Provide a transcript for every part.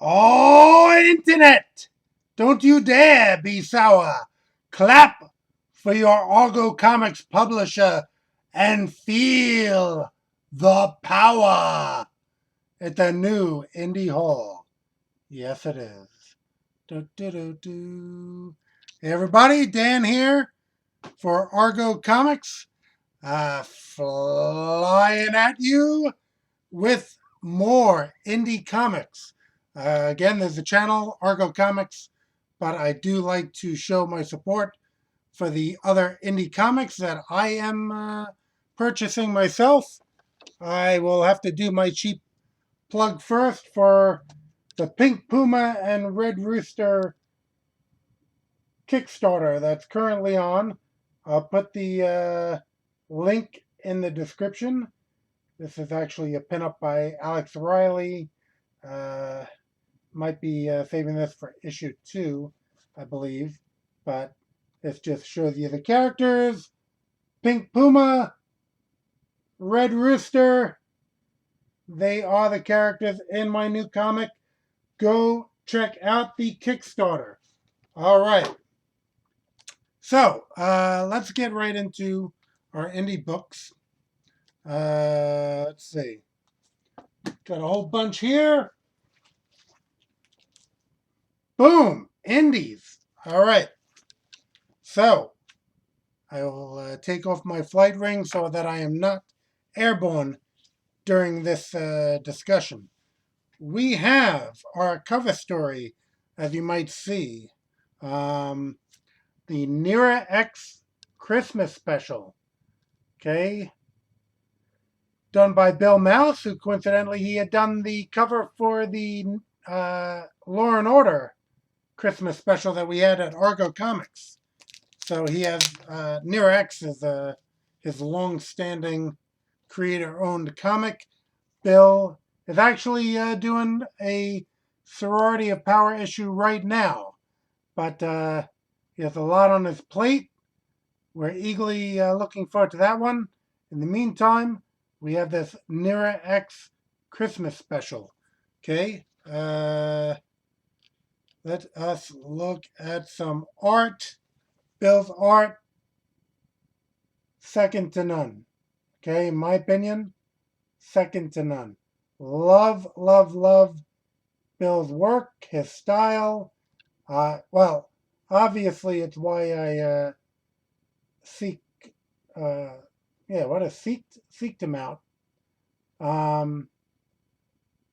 Oh, Internet! Don't you dare be sour. Clap for your Argo Comics publisher and feel the power at the new Indie Hall. Yes, it is. Do, do, do, do. Hey, everybody, Dan here for Argo Comics, flying at you with more indie comics. Again, there's a channel, Argo Comics, but I do like to show my support for the other indie comics that I am purchasing myself. I will have to do my cheap plug first for the Pink Puma and Red Rooster Kickstarter that's currently on. I'll put the link in the description. This is actually a pinup by Alex Riley. Uh, might be saving this for issue 2, I believe. But this just shows you the characters. Pink Puma, Red Rooster. They are the characters in my new comic. Go check out the Kickstarter. All right. So let's get right into our indie books. Let's see. Got a whole bunch here. Boom! Indies. All right. So I will take off my flight ring so that I am not airborne during this discussion. We have our cover story, as you might see, the Nira X Christmas special. Okay. Done by Bill Mouse, who coincidentally he had done the cover for the Law and Order Christmas special that we had at Argo Comics. So he has Nira X is his long-standing creator-owned comic. Bill is actually doing a Sorority of Power issue right now, but he has a lot on his plate. We're eagerly looking forward to that one. In the meantime, we have this Nira X Christmas special. Okay, let us look at some art. Bill's art, second to none. Okay, in my opinion, second to none. Love, love, love Bill's work, his style. Well, obviously, it's why I seek, seeked him out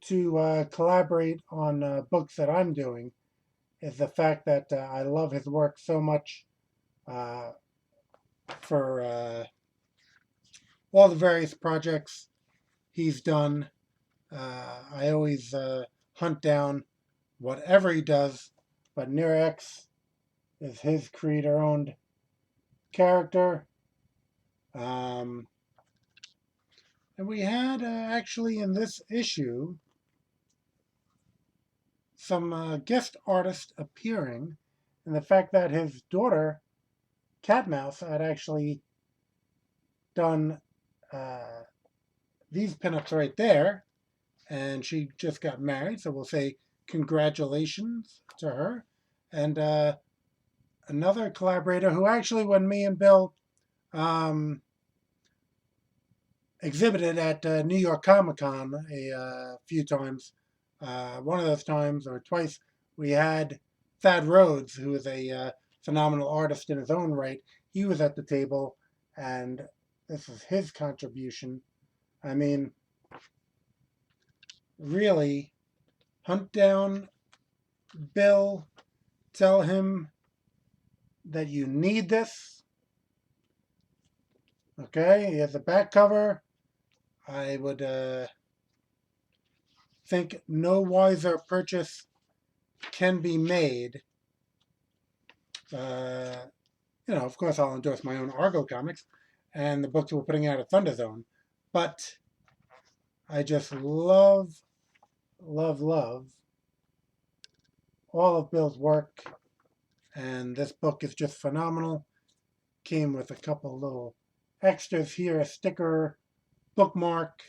to collaborate on books that I'm doing. Is the fact that I love his work so much for all the various projects he's done. I always hunt down whatever he does, but Nira X is his creator-owned character. And we had actually in this issue some guest artists appearing, and the fact that his daughter, Catmouse, had actually done these pinups right there, and she just got married, so we'll say congratulations to her. And another collaborator who actually, when me and Bill exhibited at New York Comic Con a few times, one of those times or twice, we had Thad Rhodes, who is a phenomenal artist in his own right. He was at the table, and this is his contribution. I mean, really, hunt down Bill, tell him that you need this. Okay, he has a back cover. I would think no wiser purchase can be made. Of course, I'll endorse my own Argo comics and the books we're putting out at Thunder Zone. But I just love, love, love all of Bill's work. And this book is just phenomenal. Came with a couple little extras here, a sticker, bookmark.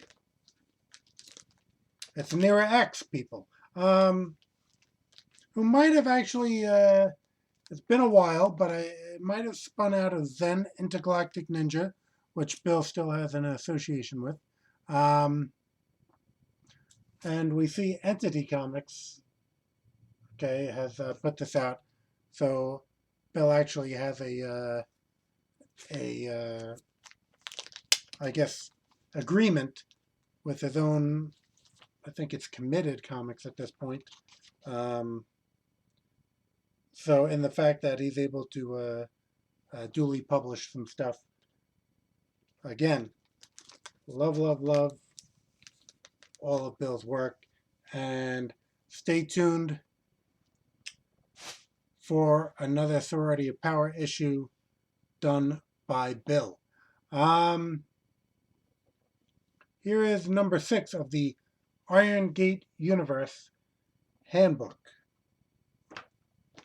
It's Nira X, people. who might have actually, it's been a while, but it might have spun out of Zen Intergalactic Ninja, which Bill still has an association with. Um, and we see Entity Comics, okay, has put this out. So Bill actually has a I guess, agreement with his own. I think it's Committed Comics at this point. Um, so in the fact that he's able to duly publish some stuff, again, love, love, love all of Bill's work, and stay tuned for another Sorority of Power issue done by Bill. Um, Here is number 6 of the Irongate Universe Handbook.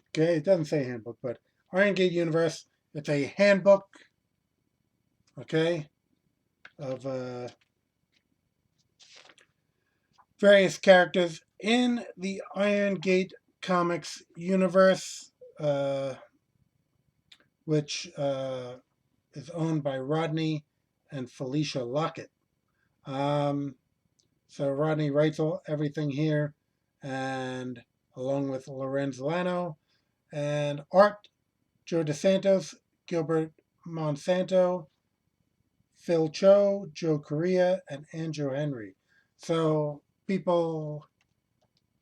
Okay, it doesn't say handbook, but Irongate Universe, it's a handbook, okay, of various characters in the Irongate Comics universe, which is owned by Rodney and Felicia Lockett. So Rodney writes everything here, and along with Lorenz Lano, and art, Joe DeSantos, Gilbert Monsanto, Phil Cho, Joe Correa, and Andrew Henry. So people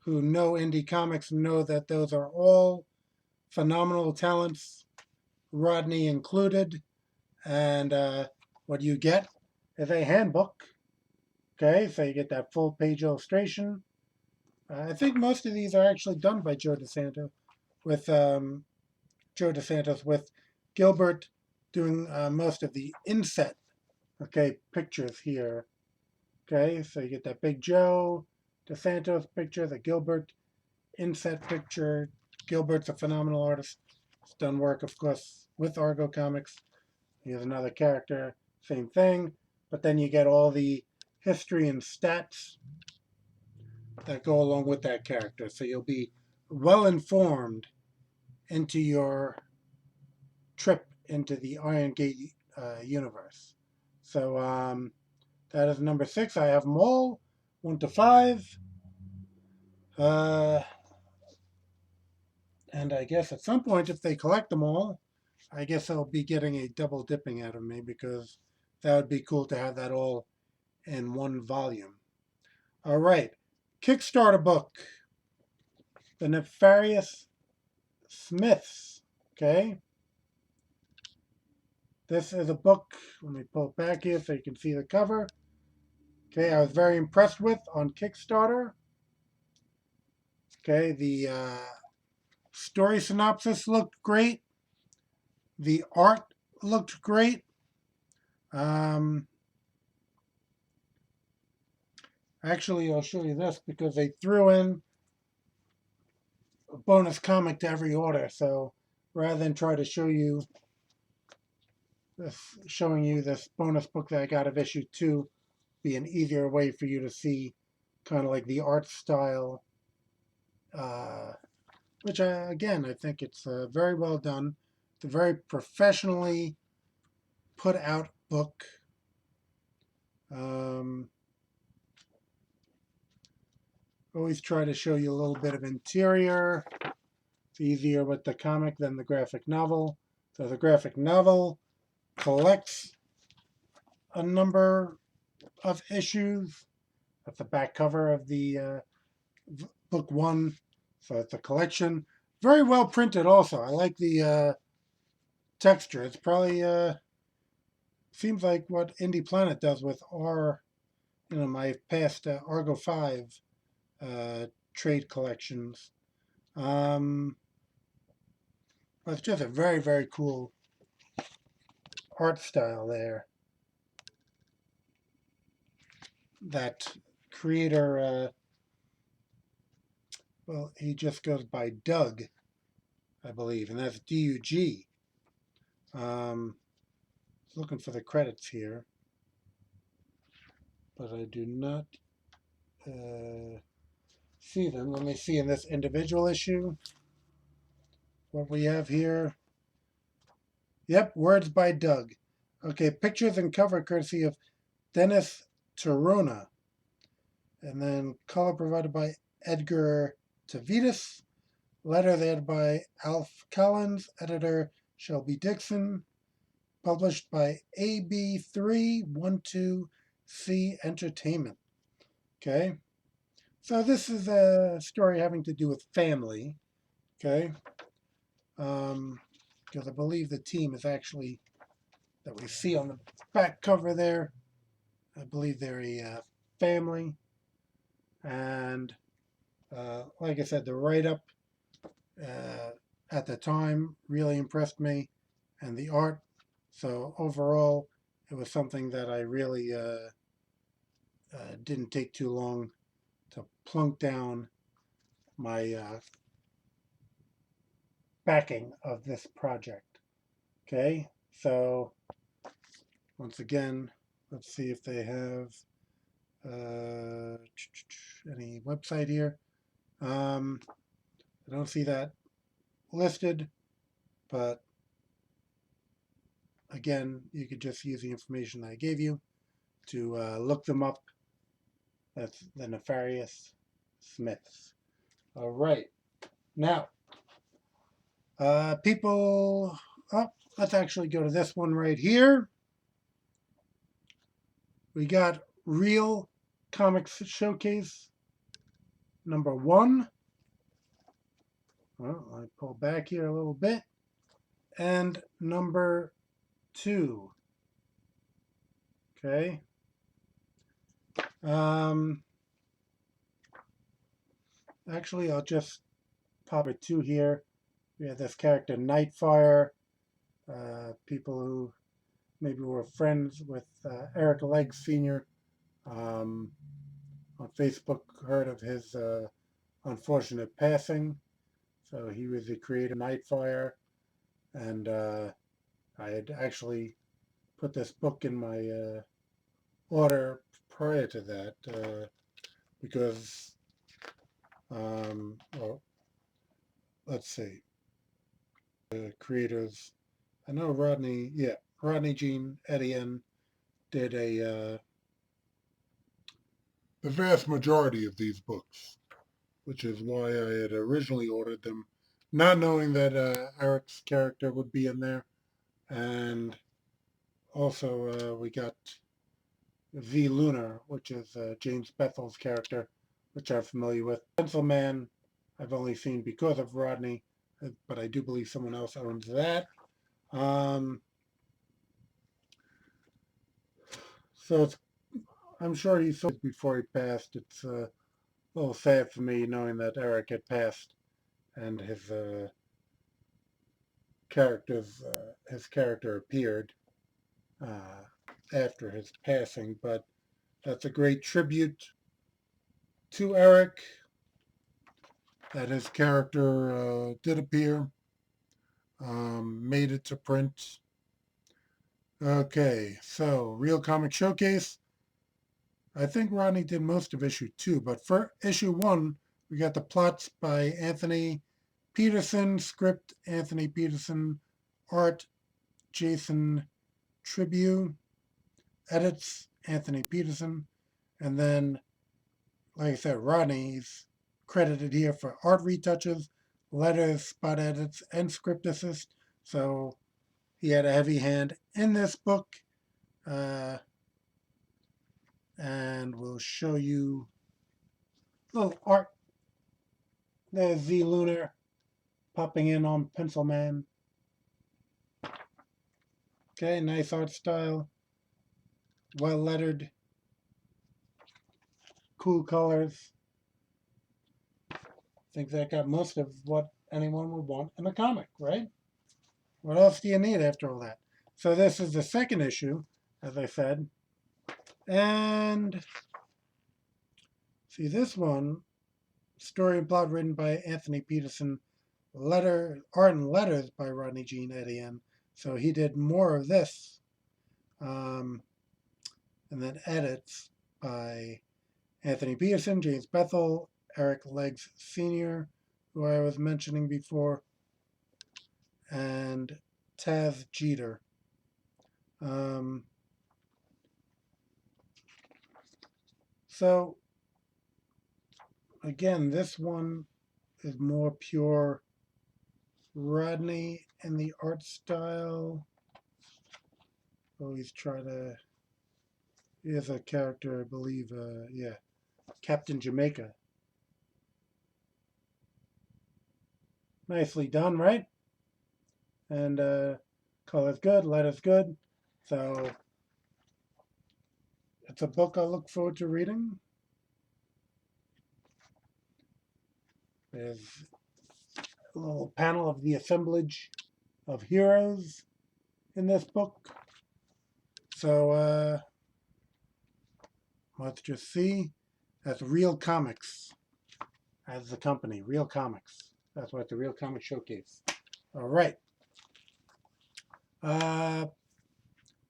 who know indie comics know that those are all phenomenal talents, Rodney included. And what you get is a handbook. Okay, so you get that full page illustration. I think most of these are actually done by Joe DeSanto, with Joe DeSantos, with Gilbert doing most of the inset, okay, pictures here. Okay, so you get that big Joe DeSantos picture, the Gilbert inset picture. Gilbert's a phenomenal artist. He's done work, of course, with Argo Comics. Here's another character, same thing. But then you get all the history and stats that go along with that character. So you'll be well informed into your trip into the Irongate universe. So that is number 6. I have them all, 1 to 5. And I guess at some point, if they collect them all, I guess I'll be getting a double dipping out of me, because that would be cool to have that all in one volume. All right, Kickstarter book, The Nefarious Smiths. Okay, this is a book. Let me pull it back here so you can see the cover. Okay, I was very impressed with on Kickstarter. Okay, the story synopsis looked great. The art looked great. Um, Actually, I'll show you this because they threw in a bonus comic to every order. So rather than try to show you this, showing you this bonus book that I got of issue 2, be an easier way for you to see kind of like the art style, which again, I think it's very well done. It's a very professionally put out book. Always try to show you a little bit of interior. It's easier with the comic than the graphic novel. So the graphic novel collects a number of issues. That's the back cover of the book 1. So it's a collection. Very well printed also. I like the texture. It's probably seems like what Indie Planet does with my past Argo 5 trade collections. But it's just a very, very cool art style there. That creator, well, he just goes by Doug, I believe, and that's D-U-G. Looking for the credits here, but I do not see them. Let me see in this individual issue what we have here. Yep, words by Doug. Okay, pictures and cover courtesy of Dennis Torona. And then color provided by Edgar Tavitas. Letters edited by Alf Collins. Editor Shelby Dixon. Published by AB312C Entertainment. Okay. So this is a story having to do with family. Okay. Because I believe the team is actually, that we see on the back cover there, I believe they're a family. And like I said, the write-up at the time really impressed me, and the art. So overall, it was something that I really didn't take too long to plunk down my backing of this project. Okay, so once again, let's see if they have any website here. I don't see that listed, but again, you could just use the information I gave you to look them up. That's the Nefarious Smiths. All right. Now, people, let's actually go to this one right here. We got Real Comics Showcase #1. Well, I pull back here a little bit. And #2. Okay. Actually, I'll just pop it 2 here. We have this character, Nightfire. People who maybe were friends with Eric Legg Sr. On Facebook heard of his unfortunate passing. So he was the creator of Nightfire. And I had actually put this book in my order prior to that because, well, let's see, the creators, I know Rodney Jean Etienne did the vast majority of these books, which is why I had originally ordered them, not knowing that Eric's character would be in there. And also we got V Lunar, which is James Bethel's character, which I'm familiar with. Pencil Man, I've only seen because of Rodney, but I do believe someone else owns that. So I'm sure he saw it before he passed. It's a little sad for me knowing that Eric had passed and his character appeared after his passing. But that's a great tribute to Eric, that his character did appear, made it to print. Okay, so Real Comic Showcase. I think Rodney did most of issue 2, but for issue 1, we got the plots by Anthony Peterson, script Anthony Peterson, art Jason Tribune, edits Anthony Peterson, and then, like I said, Rodney's credited here for art retouches, letters, spot edits, and script assist. So he had a heavy hand in this book. And we'll show you a little art. There's Z Lunar popping in on Pencil Man. Okay, nice art style. Well lettered. Cool colors. I think that got most of what anyone would want in a comic, right? What else do you need after all that? So this is the second issue, as I said. And see, this one, story and plot written by Anthony Peterson, art and letters by Rodney Jean Etienne. So he did more of this. And then edits by Anthony Peterson, James Bethel, Eric Leggs Sr., who I was mentioning before, and Taz Jeter. So again, this one is more pure Rodney in the art style. Always try to. He is a character, I believe. Yeah, Captain Jamaica. Nicely done, right? And color's good, letter's good. So it's a book I look forward to reading. There's a little panel of the assemblage of heroes in this book. So let's just see. That's Real Comics as the company. Real Comics. That's what the Real Comics Showcase. All right.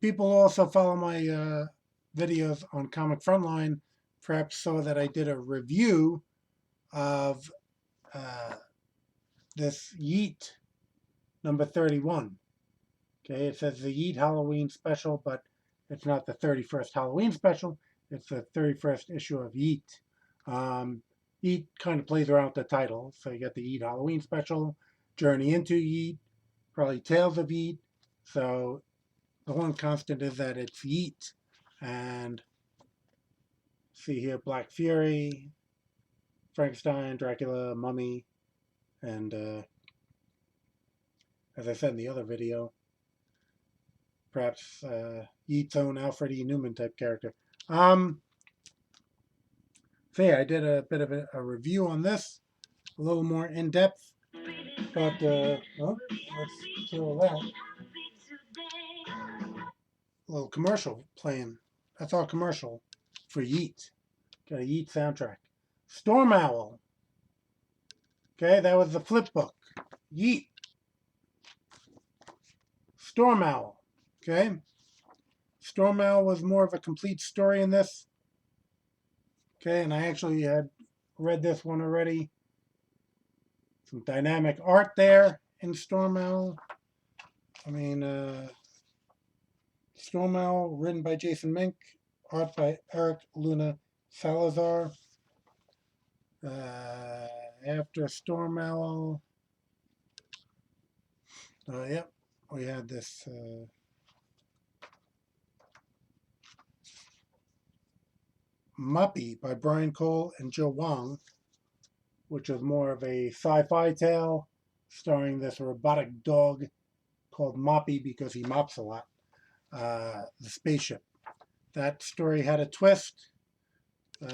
People also follow my videos on Comic Frontline perhaps saw that I did a review of this YEET number 31. Okay, it says the YEET Halloween special, but it's not the 31st Halloween special. It's the 31st issue of YEET. YEET kind of plays around with the title. So you got the YEET Halloween special, Journey into YEET, probably Tales of YEET. So the one constant is that it's YEET. And see here, Black Fury, Frankenstein, Dracula, Mummy, and as I said in the other video, perhaps Yeat's own Alfred E. Newman type character. So yeah, I did a bit of a review on this, a little more in depth, but let's kill that. A little commercial playing. That's all commercial for Yeet. Got a Yeet soundtrack. Storm Owl. Okay, that was the flip book. Yeet. Storm Owl. Okay. Storm Owl was more of a complete story in this. Okay, and I actually had read this one already. Some dynamic art there in Storm Owl. I mean, Storm Owl, written by Jason Mink, art by Eric Luna Salazar. After Storm Owl, yep, we had this Muppy by Brian Cole and Joe Wong, which was more of a sci-fi tale starring this robotic dog called Moppy because he mops a lot. The spaceship. That story had a twist. We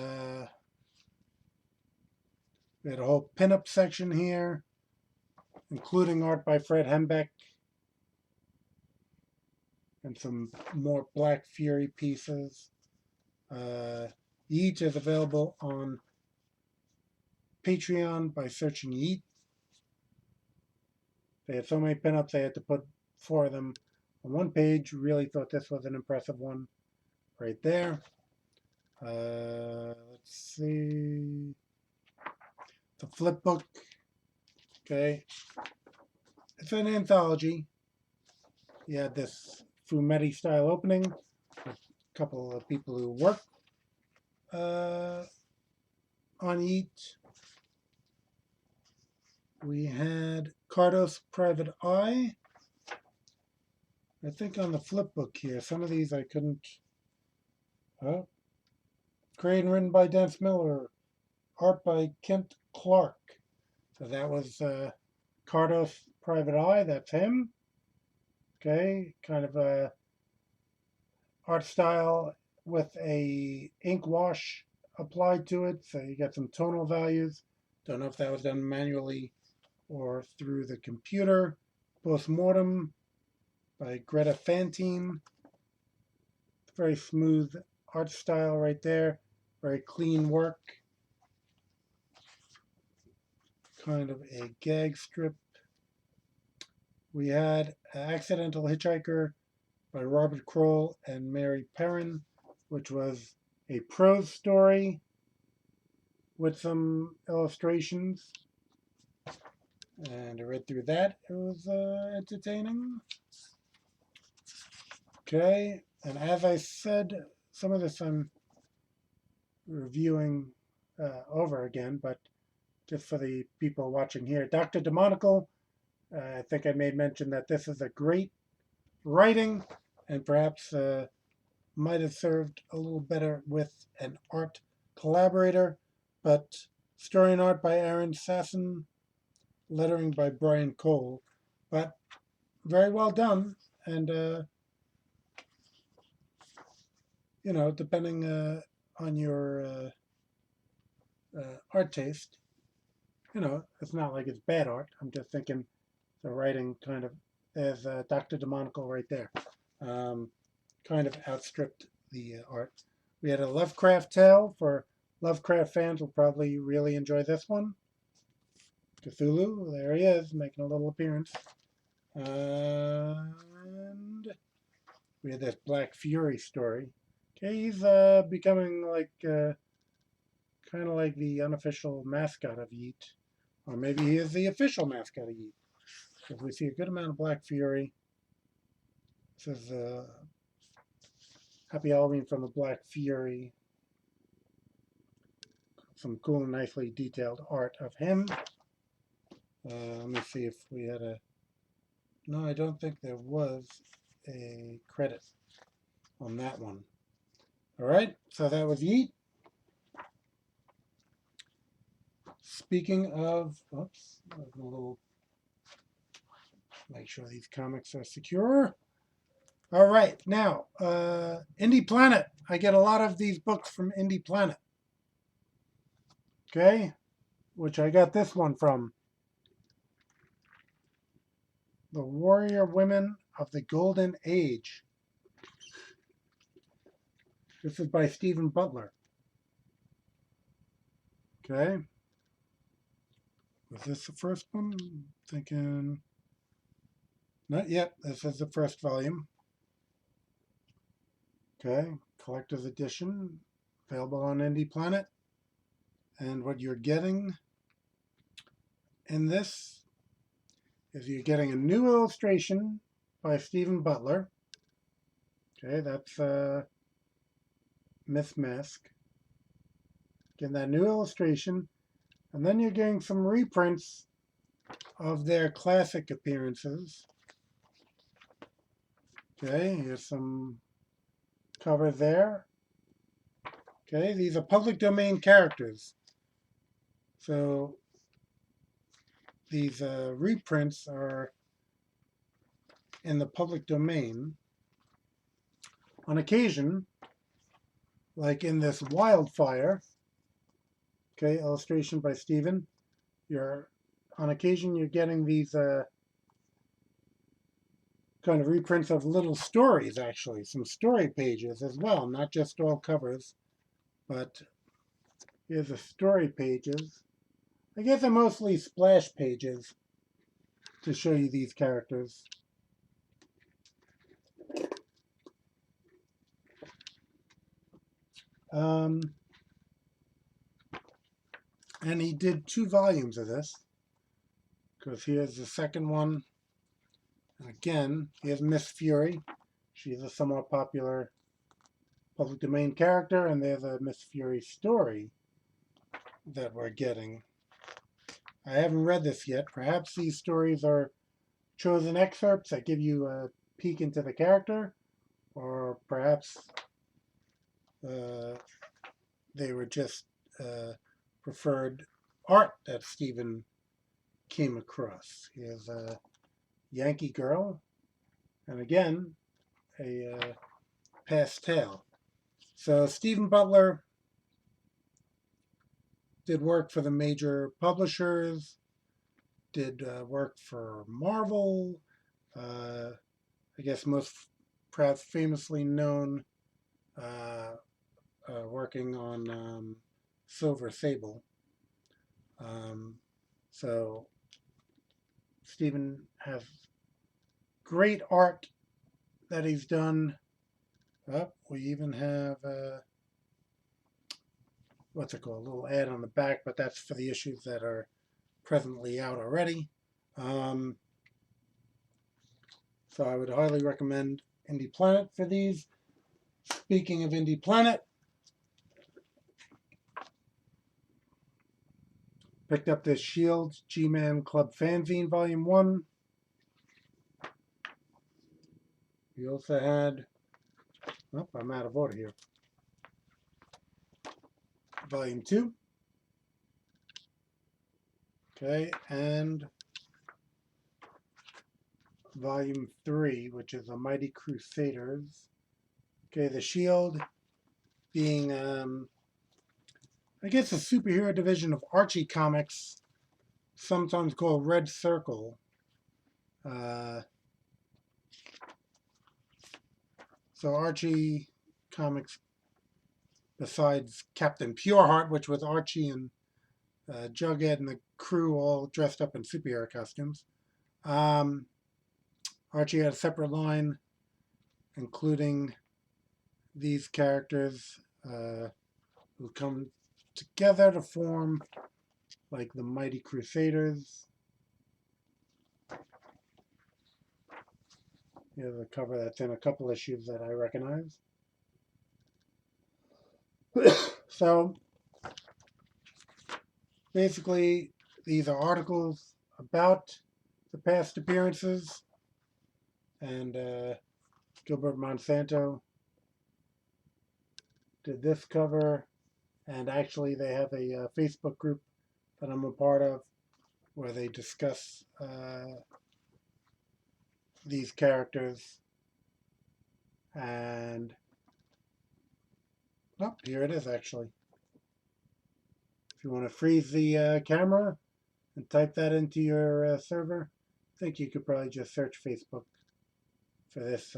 had a whole pinup section here, including art by Fred Hembeck and some more Black Fury pieces. Yeet is available on Patreon by searching Yeet. They had so many pinups, they had to put 4 of them on one page. Really thought this was an impressive one right there. Let's see. The flip book. Okay. It's an anthology. You had this Fumetti style opening with a couple of people who work on Yeet. We had Cardos Private Eye. I think on the flip book here, some of these I couldn't. Created and written by Dennis Miller. Art by Kent Clark. So that was Cardos Private Eye. That's him. Okay, kind of a art style with a ink wash applied to it. So you get some tonal values. Don't know if that was done manually or through the computer. Postmortem by Greta Fantine. Very smooth art style right there. Very clean work. Kind of a gag strip. We had Accidental Hitchhiker by Robert Kroll and Mary Perrin, which was a prose story with some illustrations. And I read through that. It was entertaining. Okay, and as I said, some of this I'm reviewing over again, but just for the people watching here, Dr. Demonical, I think I made mention that this is a great writing and perhaps might have served a little better with an art collaborator, but story and art by Aaron Sasson, lettering by Brian Cole, but very well done. And, you know, depending on your art taste, you know, it's not like it's bad art. I'm just thinking the writing kind of, as Dr. Demonical right there, kind of outstripped the art. We had a Lovecraft tale. For Lovecraft fans will probably really enjoy this one. Cthulhu, there he is, making a little appearance. And we had this Black Fury story. Okay, he's becoming like kind of like the unofficial mascot of YEET. Or maybe he is the official mascot of YEET. Because we see a good amount of Black Fury. This is Happy Halloween from the Black Fury. Some cool and nicely detailed art of him. Let me see if we had a... No, I don't think there was a credit on that one. All right, so that was YEET. Speaking of... Oops, a little... Make sure these comics are secure. All right, now, Indie Planet. I get a lot of these books from Indie Planet. Okay, which I got this one from. The Warrior Women of the Golden Age. This is by Stephen Butler. Okay. Was this the first one? I'm thinking... Not yet. This is the first volume. Okay. Collector's edition. Available on Indie Planet. And what you're getting in this is you're getting a new illustration by Stephen Butler. Okay, that's Miss Mask. Getting that new illustration. And then you're getting some reprints of their classic appearances. Okay, here's some cover there. Okay, these are public domain characters. So these reprints are in the public domain. On occasion, like in this Wildfire, okay, illustration by Stephen, on occasion you're getting these kind of reprints of little stories, actually, some story pages as well, not just all covers, but here's the story pages. I guess they're mostly splash pages to show you these characters. And he did 2 volumes of this, because here's the second one. Again, here's Miss Fury. She's a somewhat popular public domain character, and there's a Miss Fury story that we're getting. I haven't read this yet. Perhaps these stories are chosen excerpts that give you a peek into the character, or perhaps they were just preferred art that Stephen came across. Here's a Yankee Girl, and again, a pastel. So Stephen Butler did work for the major publishers, did work for Marvel, I guess most perhaps famously known working on Silver Sable. So Stephen has great art that he's done. We even have what's it called, a little ad on the back, but that's for the issues that are presently out already. So I would highly recommend Indie Planet for these. Speaking of Indie Planet, picked up this ShieldG-Man Club Fanzine Volume 1. We also had, oh, I'm out of order here, Volume 2. Okay, and Volume 3, which is The Mighty Crusaders. Okay, the Shield being, I guess, a superhero division of Archie Comics, sometimes called Red Circle. So Archie Comics, besides Captain Pureheart, which was Archie and Jughead and the crew all dressed up in superhero costumes. Archie had a separate line, including these characters who come together to form like the Mighty Crusaders. Here's a cover that's in a couple issues that I recognize. So basically, these are articles about the past appearances, and Gilbert Monsanto did this cover, and actually they have a Facebook group that I'm a part of where they discuss these characters. And oh, here it is actually. If you want to freeze the camera and type that into your server, I think you could probably just search Facebook for this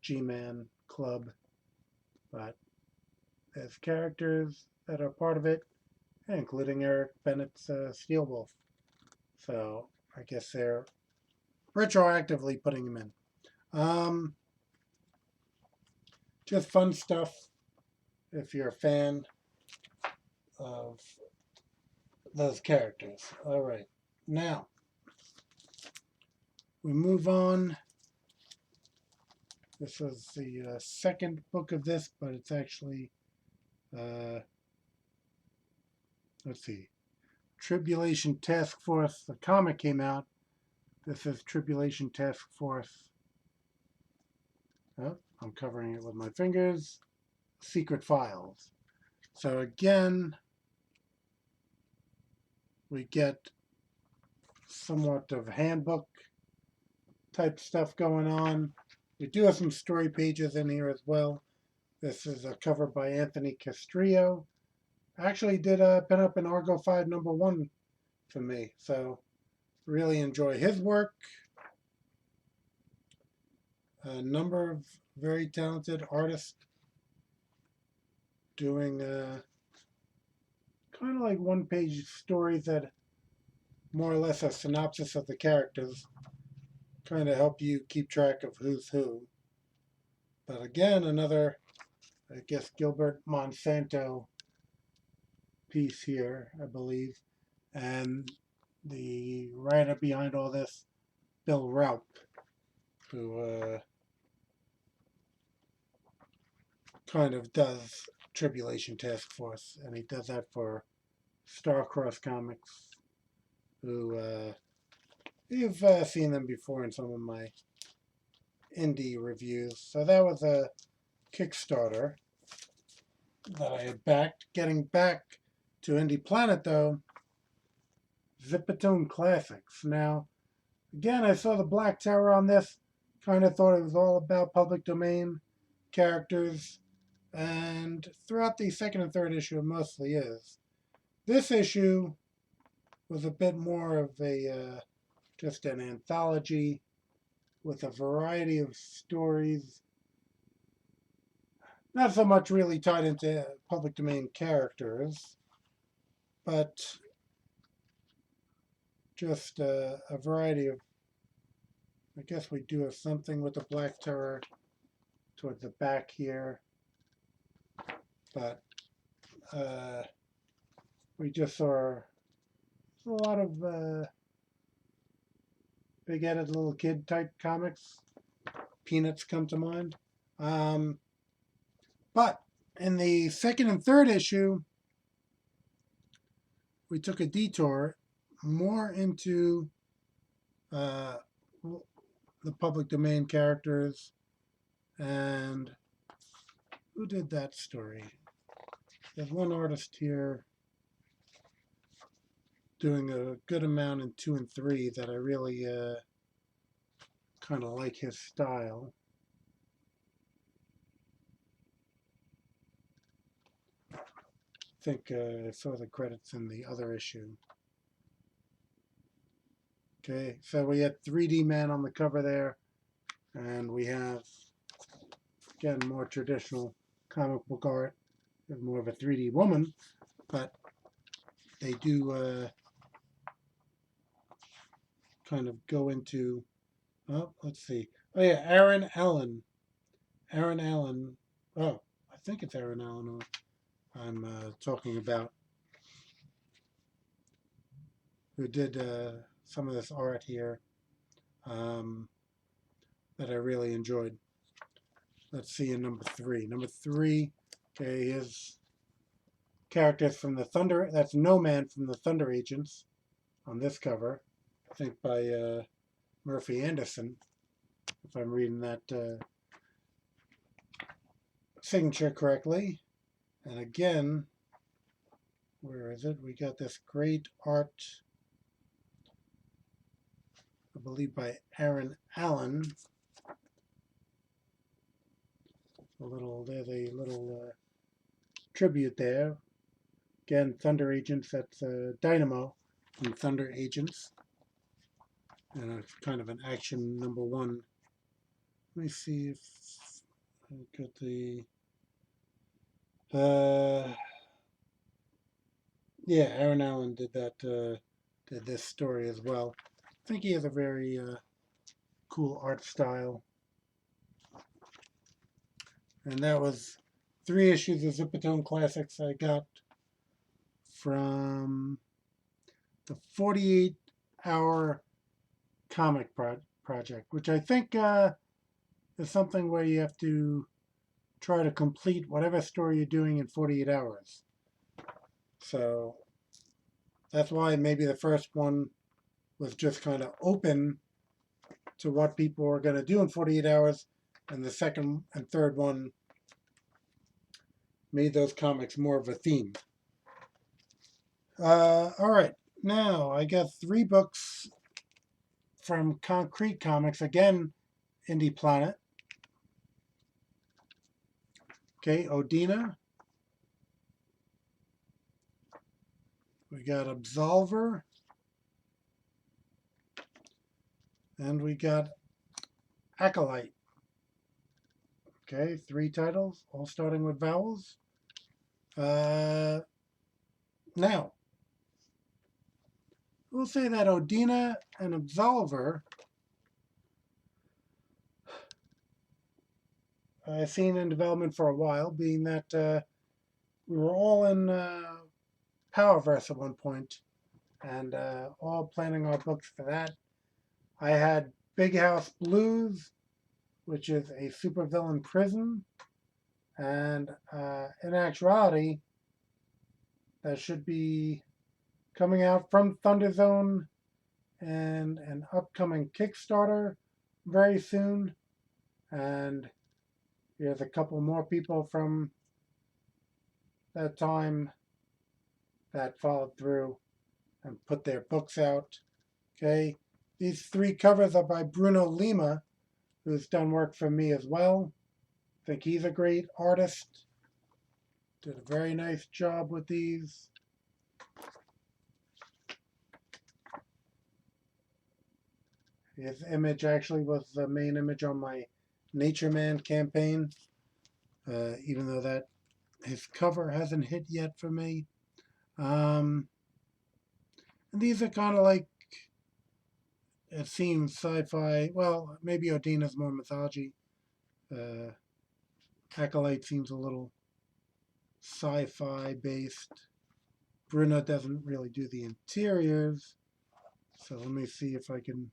G-Man club. But there's characters that are part of it, including Eric Bennett's Steelwolf. So I guess they're retroactively putting him in. Just fun stuff if you're a fan of those characters. All right, now we move on. This is the second book of this, but it's actually, let's see, Tribulation Task Force. The comic came out. This is Tribulation Task Force. Oh, I'm covering it with my fingers. Secret Files. So again, we get somewhat of handbook type stuff going on. We do have some story pages in here as well. This is a cover by Anthony Castrillo. Actually did pin up an Argo 5 #1 for me, so really enjoy his work. A number of very talented artists doing kind of like one-page stories that more or less a synopsis of the characters, kind of help you keep track of who's who. But again, another, I guess, Gilbert Monsanto piece here, I believe. And the writer behind all this, Bill Raup, who kind of does Tribulation Task Force, and he does that for Starcross Comics, who you've seen them before in some of my indie reviews. So that was a Kickstarter that I had backed. Getting back to Indie Planet, though, Zipatone Classics. Now, again, I saw the Black Terror on this. Kind of thought it was all about public domain characters. And throughout the second and third issue, it mostly is. This issue was a bit more of a just an anthology with a variety of stories. Not so much really tied into public domain characters, but just a variety of, I guess we do have something with the Black Terror towards the back here, but we just saw a lot of big-headed little kid type comics. Peanuts come to mind. But in the second and third issue, we took a detour more into the public domain characters. And who did that story? There's one artist here doing a good amount in 2 and 3 that I really kind of like his style. I think I saw the credits in the other issue. Okay, so we had 3D Man on the cover there, and we have, again, more traditional comic book art. There's more of a 3D woman, but they do kind of go into, oh, let's see. Oh, yeah, Aaron Allen. Aaron Allen. Oh, I think it's Aaron Allen I'm talking about, who did some of this art here that I really enjoyed. Let's see in number 3. Number 3, okay, his characters from the Thunder, that's No Man from the Thunder Agents on this cover, I think by Murphy Anderson, if I'm reading that signature correctly. And again, where is it? We got this great art, I believe by Aaron Allen. There's a little tribute there. Again, Thunder Agents, that's Dynamo from Thunder Agents. And it's kind of an action number 1. Let me see if I got the yeah, Aaron Allen did that did this story as well. I think he has a very cool art style. And that was 3 issues of Zipatone Classics I got from the 48-hour comic project, which I think is something where you have to try to complete whatever story you're doing in 48 hours. So that's why maybe the first one was just kind of open to what people were going to do in 48 hours, and the second and third one made those comics more of a theme. All right, now I got 3 books from Concrete Comics, again, Indie Planet. Okay, Odina. We got Absolver. And we got Acolyte. Okay, 3 titles, all starting with vowels. Now, we'll say that Odina and Absolver I've seen in development for a while, being that we were all in Powerverse at one point, and all planning our books for that. I had Big House Blues, which is a supervillain prison, and in actuality, that should be coming out from Thunder Zone and an upcoming Kickstarter very soon. And here's a couple more people from that time that followed through and put their books out. Okay, these 3 covers are by Bruno Lima, who's done work for me as well. I think he's a great artist. Did a very nice job with these. His image actually was the main image on my Nature Man campaign, even though that his cover hasn't hit yet for me. And these are kind of like, it seems sci-fi. Well, maybe Odina's more mythology. Acolyte seems a little sci-fi based. Bruno doesn't really do the interiors. So let me see if I can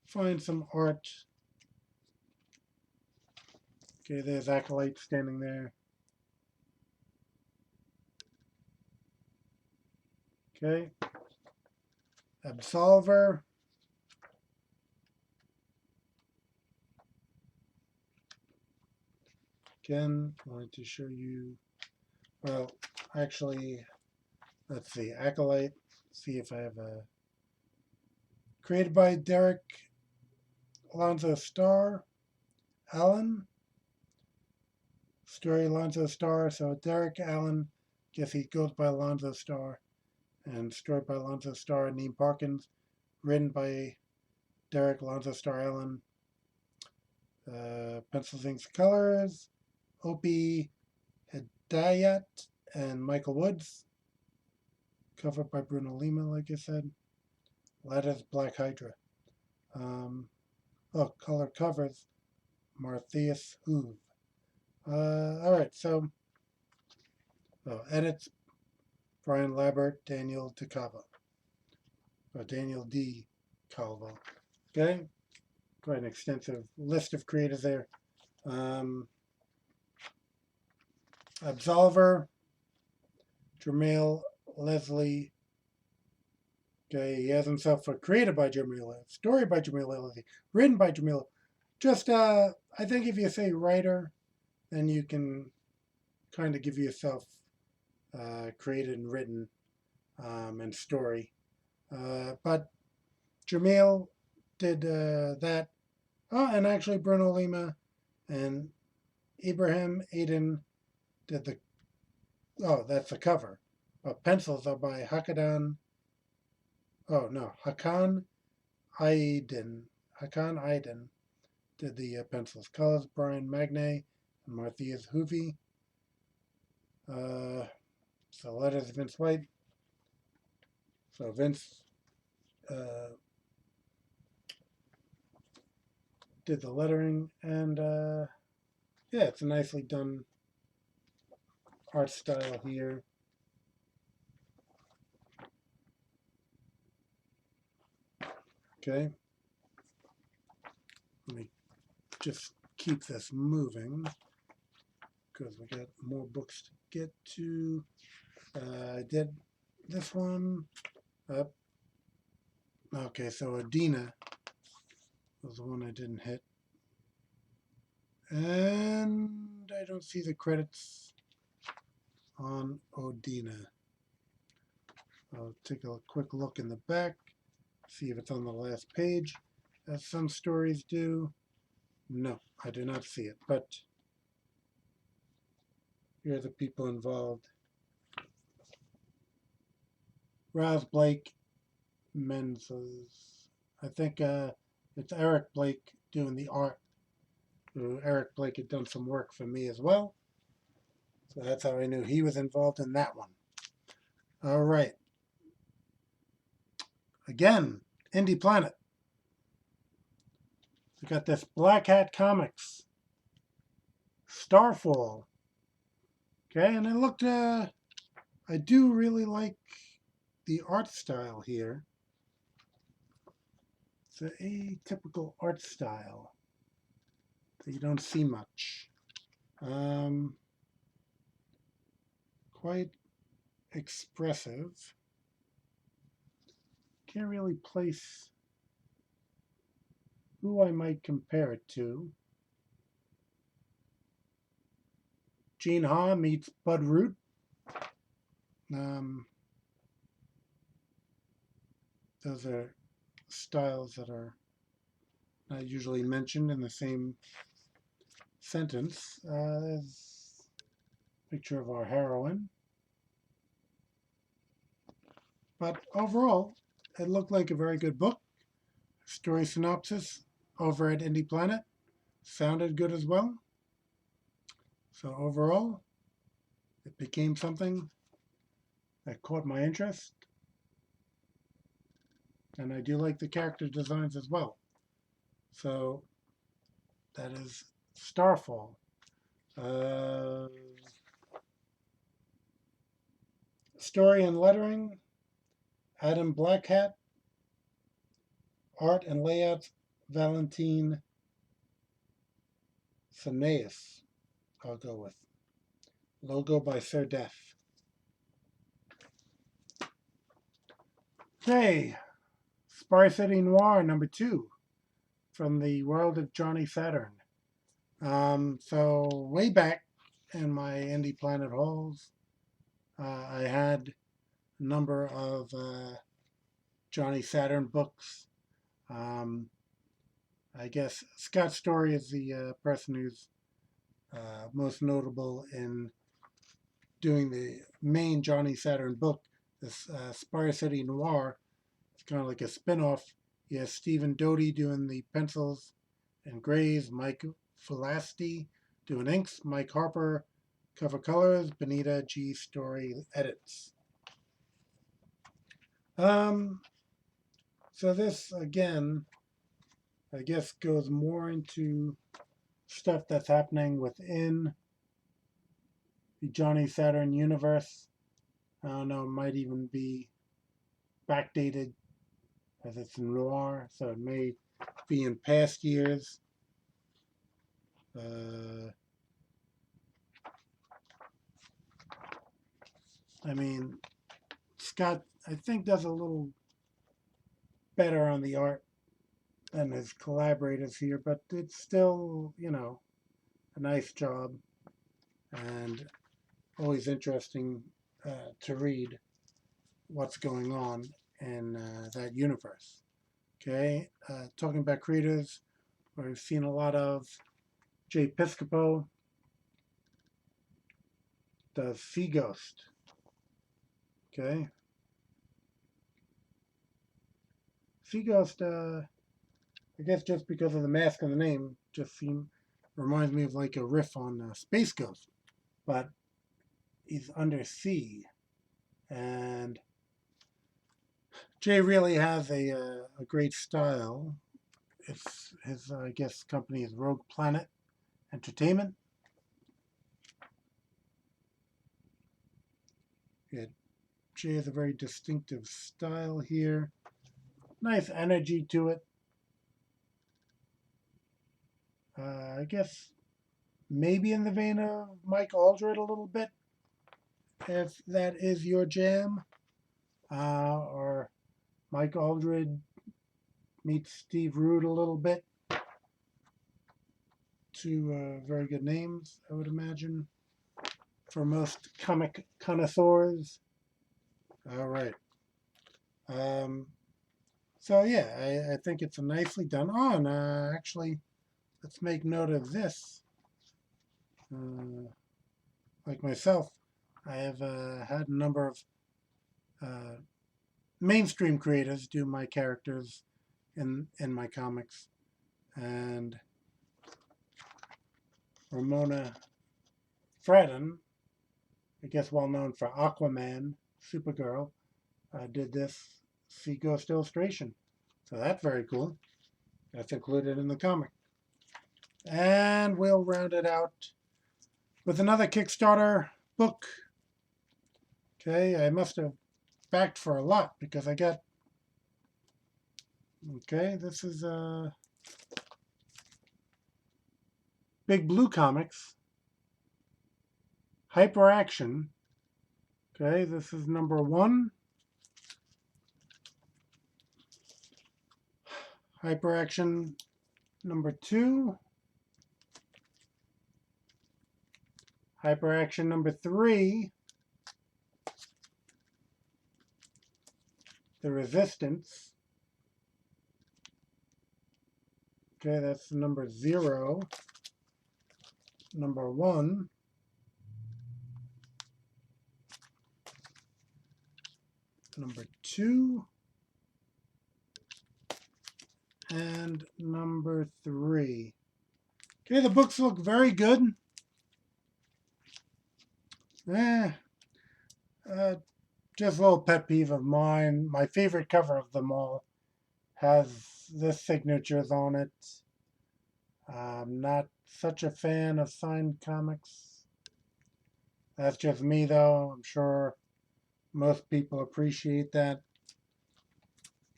find some art. Okay, there's Acolyte standing there. Okay. Absolver. Again, I wanted to show you, well, actually, let's see, Acolyte, see if I have a, created by Derek Alonzo Starr, Allen, story Alonzo Starr, so Derek Allen, guess he goes by Alonzo Starr, and story by Alonzo Starr and Neem Parkins, written by Derek Alonzo Starr Allen, pencils, inks, colors, Opie Hedayat and Michael Woods. Cover by Bruno Lima, like I said. Letters, Black Hydra. Color covers, Martheus Hoove. All right, so edits, Brian Labert, Daniel DeCava. Or Daniel D. Calvo. Okay, quite an extensive list of creators there. Absolver, Jermail Leslie. Okay, he has himself created by Jermail, story by Jermail Leslie, written by Jermail. Just, I think if you say writer, then you can kind of give yourself created and written and story. But Jermail did that. Oh, and actually Bruno Lima and Ibrahim Aiden did the, that's the cover. Pencils are by Hakan Aiden. Hakan Aiden did the pencils. Colors, Brian Magnay and Martheus Hoovey. So letters, Vince White. So Vince did the lettering, and yeah, it's a nicely done art style here. Okay. Let me just keep this moving because we got more books to get to. I did this one up. Okay, so Adina was the one I didn't hit. And I don't see the credits on Odina. I'll take a quick look in the back, see if it's on the last page, as some stories do. No, I do not see it, but here are the people involved. Roz Blake, Menzies. I think it's Eric Blake doing the art. Eric Blake had done some work for me as well. So that's how I knew he was involved in that one. All right. Again, Indie Planet. We got this Blackhat Comics. Starfall. Okay, and it looked, I do really like the art style here. It's an atypical art style that you don't see much. Quite expressive. Can't really place who I might compare it to. Gene Ha meets Bud Root. Those are styles that are not usually mentioned in the same sentence. There's a picture of our heroine. But overall, it looked like a very good book. Story synopsis over at Indie Planet sounded good as well. So overall, it became something that caught my interest. And I do like the character designs as well. So that is Starfall. Story and lettering, Adam Blackhat. Art and layout, Valentin Sanaeus, I'll go with. Logo by Sir Death. Okay, Spy City Noir #2 from the world of Johnny Saturn. So way back in my Indie Planet hauls, I had a number of Johnny Saturn books. I guess Scott Story is the person who's most notable in doing the main Johnny Saturn book, this Spy City Noir. It's kind of like a spin-off. You have Stephen Doty doing the pencils and grays, Mike Fulasti doing inks, Mike Harper cover colors, Benita G. Story edits. So this, again, I guess goes more into stuff that's happening within the Johnny Saturn universe. I don't know, it might even be backdated as it's noir, so it may be in past years. I mean, Scott, I think, does a little better on the art than his collaborators here, but it's still, you know, a nice job and always interesting to read what's going on in that universe. Okay, talking about creators, we've seen a lot of Jay Piscopo does Sea Ghost. Okay, Sea Ghost, I guess just because of the mask and the name, just reminds me of like a riff on Space Ghost, but he's under sea, and Jay really has a great style. It's his, I guess, company is Rogue Planet Entertainment. Yeah, Jay has a very distinctive style here. Nice energy to it. I guess maybe in the vein of Mike Aldred a little bit, if that is your jam. Or Mike Aldred meets Steve Rude a little bit. Two very good names, I would imagine, for most comic connoisseurs. All right. So yeah, I think it's nicely done. Oh, and actually, let's make note of this. Like myself, I have had a number of mainstream creators do my characters in my comics, and Ramona Fradon, I guess well known for Aquaman, Supergirl, did this Sea Ghost illustration. So that's very cool. That's included in the comic. And we'll round it out with another Kickstarter book. Okay, I must have backed for a lot because I got. Okay, this is Big Blue Comics. Hyperaction. Okay, this is #1. Hyperaction #2. Hyperaction #3. The Resistance. Okay, that's #0. #1. #2. And #3. Okay, the books look very good. Just a little pet peeve of mine. My favorite cover of them all has the signatures on it. I'm not such a fan of signed comics. That's just me, though. I'm sure Most people appreciate that.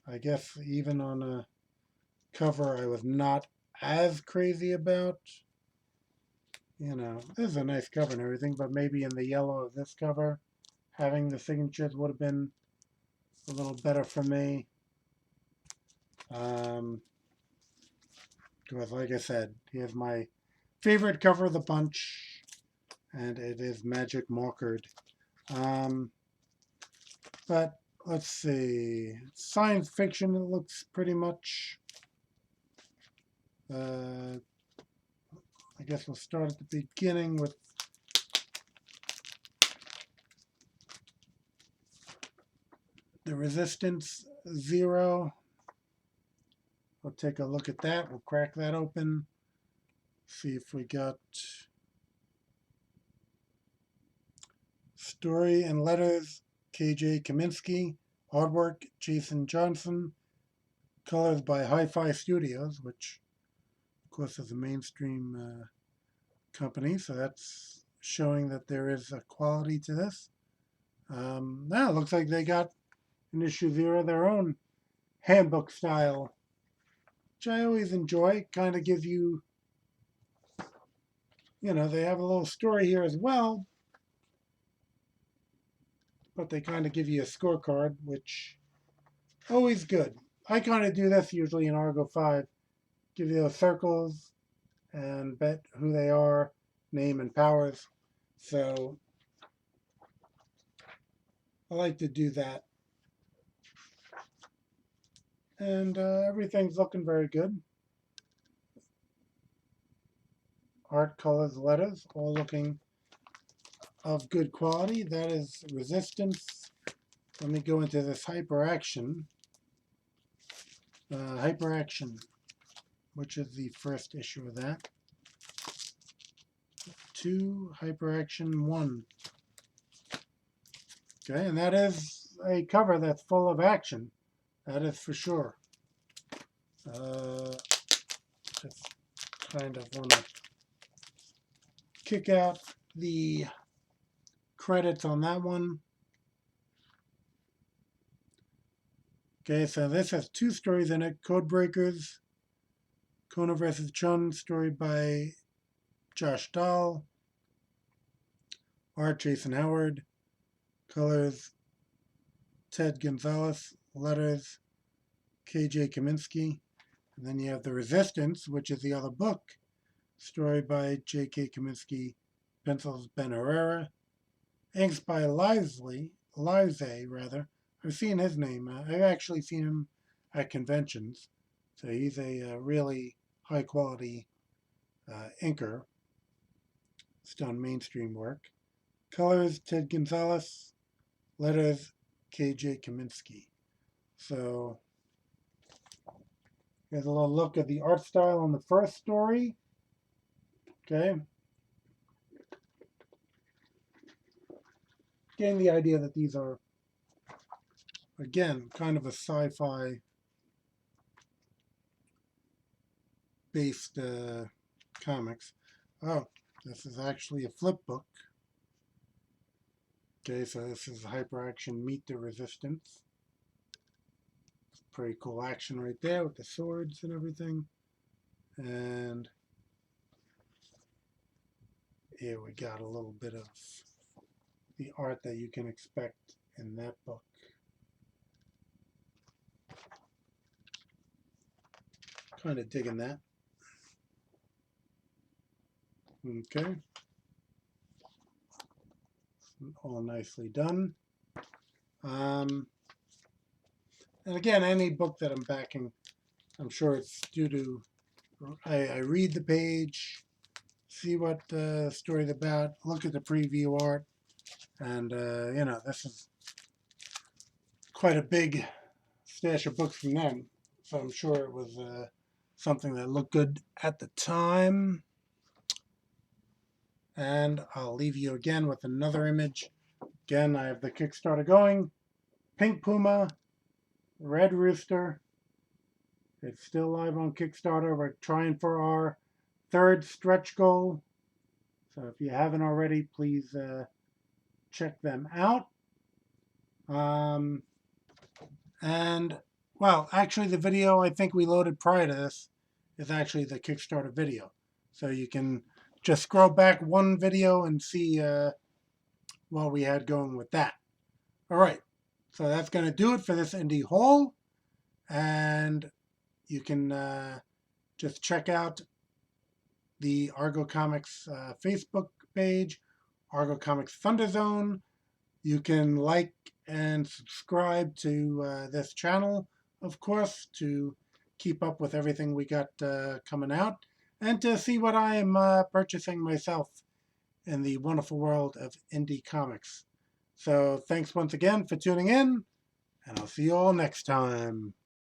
I guess even on a cover I was not as crazy about. You know, this is a nice cover and everything, but maybe in the yellow of this cover, having the signatures would have been a little better for me. Because like I said, here's my favorite cover of the bunch, and it is Magic Markered. But let's see, science fiction, it looks pretty much. I guess we'll start at the beginning with the Resistance Zero. We'll take a look at that. We'll crack that open. See if we got story and letters, KJ Kaminsky. Artwork, Jason Johnson. Colors by Hi-Fi Studios, which, of course, is a mainstream company. So that's showing that there is a quality to this. Now it looks like they got in issue 0 their own handbook style, which I always enjoy. Kind of gives you, they have a little story here as well, but they kind of give you a scorecard, which always good. I kind of do this usually in Argo 5. Give you those circles and bet who they are, name and powers. So I like to do that. And everything's looking very good. Art, colors, letters, all looking of good quality. That is Resistance. Let me go into this Hyperaction. Hyperaction, which is the first issue of that. 2, Hyperaction 1. Okay, and that is a cover that's full of action. That is for sure. Just kind of want to kick out the credits on that one. Okay, so this has 2 stories in it. Codebreakers, Kona vs. Chun, story by Josh Dahl. Art, Jason Howard. Colors, Ted Gonzalez. Letters, KJ Kaminsky. And then you have The Resistance, which is the other book. Story by J.K. Kaminsky. Pencils, Ben Herrera. Inks by Livesey. I've seen his name. I've actually seen him at conventions. So he's a really high quality inker. He's done mainstream work. Colors, Ted Gonzalez. Letters, KJ Kaminsky. So here's a little look at the art style on the first story. Okay. Getting the idea that these are, again, kind of a sci-fi based comics. Oh, this is actually a flip book. Okay, so this is Hyperaction Meet the Resistance. Pretty cool action right there with the swords and everything. And here we got a little bit of the art that you can expect in that book. Kind of digging that. Okay. All nicely done. And again, any book that I'm backing, I'm sure it's due to, I read the page, see what the story's about, look at the preview art, and, this is quite a big stash of books from them. So I'm sure it was something that looked good at the time. And I'll leave you again with another image. Again, I have the Kickstarter going. Pink Puma, Red Rooster. It's still live on Kickstarter. We're trying for our 3rd stretch goal. So if you haven't already, please check them out. And, well, actually the video I think we loaded prior to this is actually the Kickstarter video. So you can just scroll back one video and see what we had going with that. All right, so that's going to do it for this indie haul. And you can just check out the Argo Comics Facebook page, Argo Comics Thunder Zone. You can like and subscribe to this channel, of course, to keep up with everything we got coming out and to see what I am purchasing myself in the wonderful world of indie comics. So thanks once again for tuning in, and I'll see you all next time.